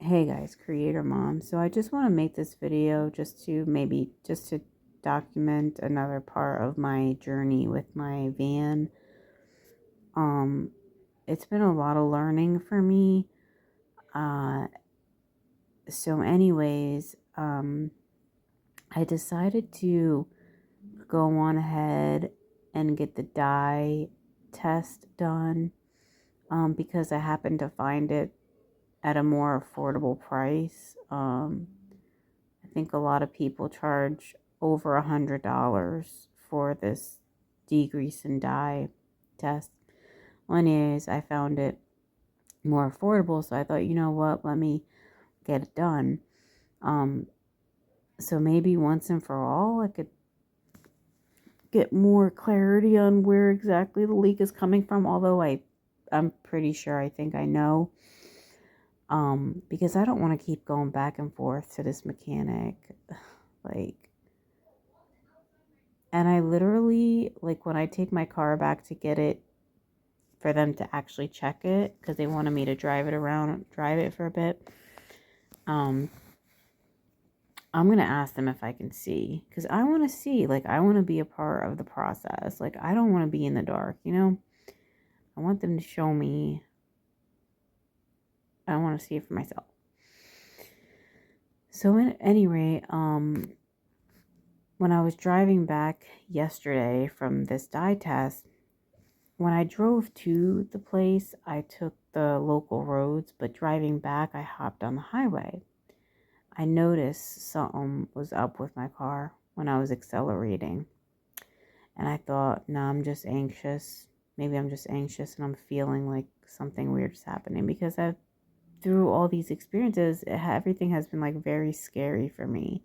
Hey guys, creator mom. So I just want to make this video just to document another part of my journey with my van. Um it's been a lot of learning for me. Uh so anyways, I decided to go on ahead and get the dye test done because I happened to find it at a more affordable price. I think a lot of people charge over $100 for this degrease and dye test. One is I found it more affordable, so I thought, you know what, let me get it done. Um, so maybe once and for all, I could get more clarity on where exactly the leak is coming from. Although I'm pretty sure I think I know. Because I don't want to keep going back and forth to this mechanic. Like, and I literally, like, when I take my car back to get it for them to actually check it, because they wanted me to drive it for a bit, I'm going to ask them if I can see. Because I want to see, like, I want to be a part of the process. Like, I don't want to be in the dark, you know? I want them to show me. I want to see it for myself. So, at any rate, when I was driving back yesterday from this dye test, when I drove to the place, I took the local roads, but driving back, I hopped on the highway. I noticed something was up with my car when I was accelerating. And I thought, no, I'm just anxious. Maybe I'm just anxious and I'm feeling like something weird is happening because through all these experiences, everything has been like very scary for me.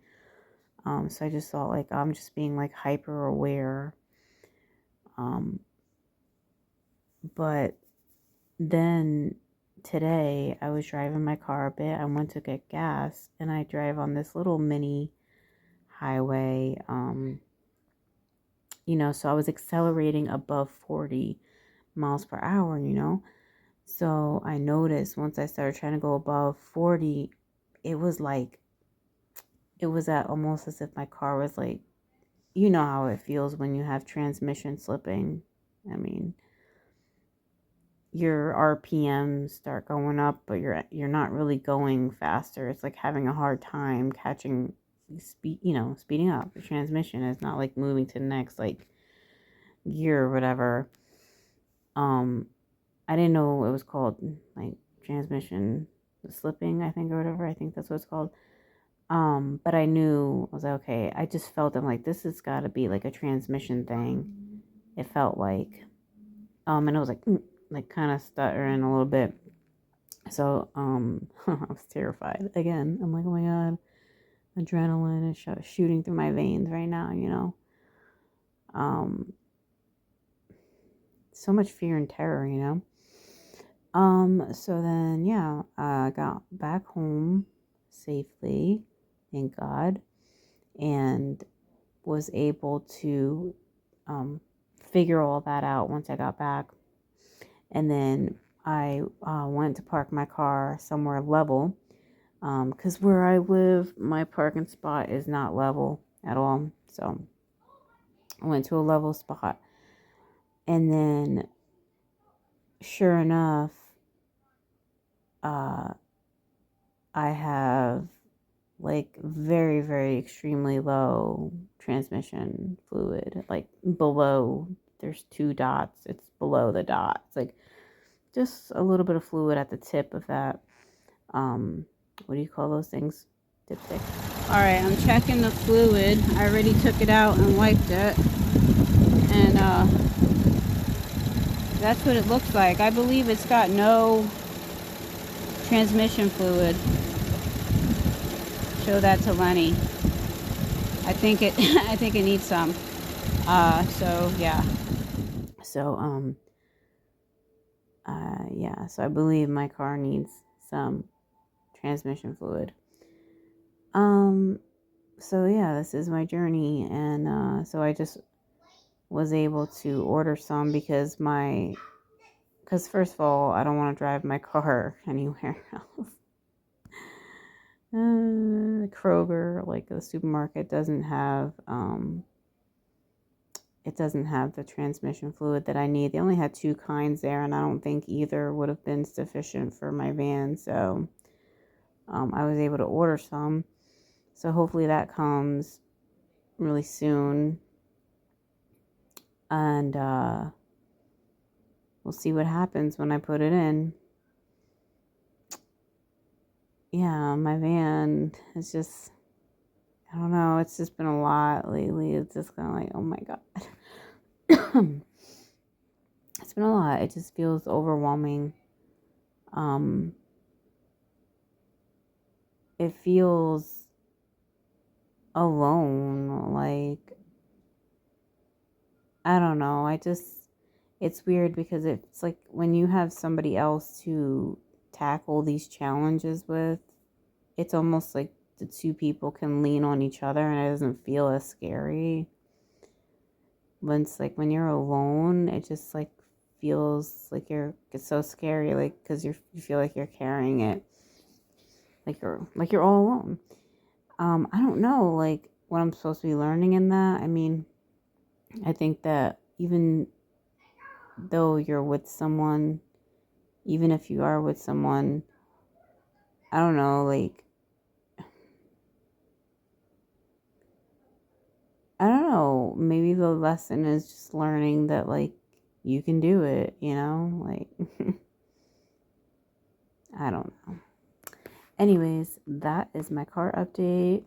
So I just thought like I'm just being like hyper aware. But then today I was driving my car a bit. I went to get gas and I drive on this little mini highway. So I was accelerating above 40 miles per hour, So I noticed once I started trying to go above 40, it was at almost as if my car was like, you know how it feels when you have transmission slipping. I mean, your RPMs start going up, but you're not really going faster. It's like having a hard time catching speeding up. The transmission is not like moving to the next like gear or whatever. I didn't know it was called like transmission slipping, I think, or whatever. I think that's what it's called. But I knew, I was like, okay, I just felt I'm like, this has got to be like a transmission thing. It felt like, and it was like kind of stuttering a little bit. So, I was terrified again. I'm like, oh my God, adrenaline is shooting through my veins right now, so much fear and terror, So then, yeah, I got back home safely, thank God, and was able to figure all that out once I got back. And then I went to park my car somewhere level because where I live, my parking spot is not level at all. So I went to a level spot. And then, sure enough, I have like very, very extremely low transmission fluid, like below, there's 2 dots. It's below the dot. It's like just a little bit of fluid at the tip of that. What do you call those things? Dipstick. All right, I'm checking the fluid. I already took it out and wiped it. And that's what it looks like. I believe it's got no transmission fluid. Show that to Lenny. I think it I think it needs some. So yeah. So yeah, so I believe my car needs some transmission fluid. So yeah, this is my journey, and so I just was able to order some because first of all, I don't want to drive my car anywhere else. Kroger, like the supermarket, doesn't have it doesn't have the transmission fluid that I need. They only had two kinds there, and I don't think either would have been sufficient for my van. So I was able to order some. So hopefully that comes really soon. And we'll see what happens when I put it in. Yeah, my van is just, I don't know, it's just been a lot lately. It's just kind of like, oh my God. It's been a lot. It just feels overwhelming. Um, it feels alone. Like, I don't know. It's weird because it's like when you have somebody else to tackle these challenges with, it's almost like the two people can lean on each other and it doesn't feel as scary. When it's like when you're alone, it just like feels like it's so scary, like because you feel like you're carrying it, like you're all alone. I don't know like what I'm supposed to be learning in that. I mean, I think that even though you're with someone, even if you are with someone, I don't know, like I don't know, maybe the lesson is just learning that like you can do it, like I don't know. Anyways, that is my car update.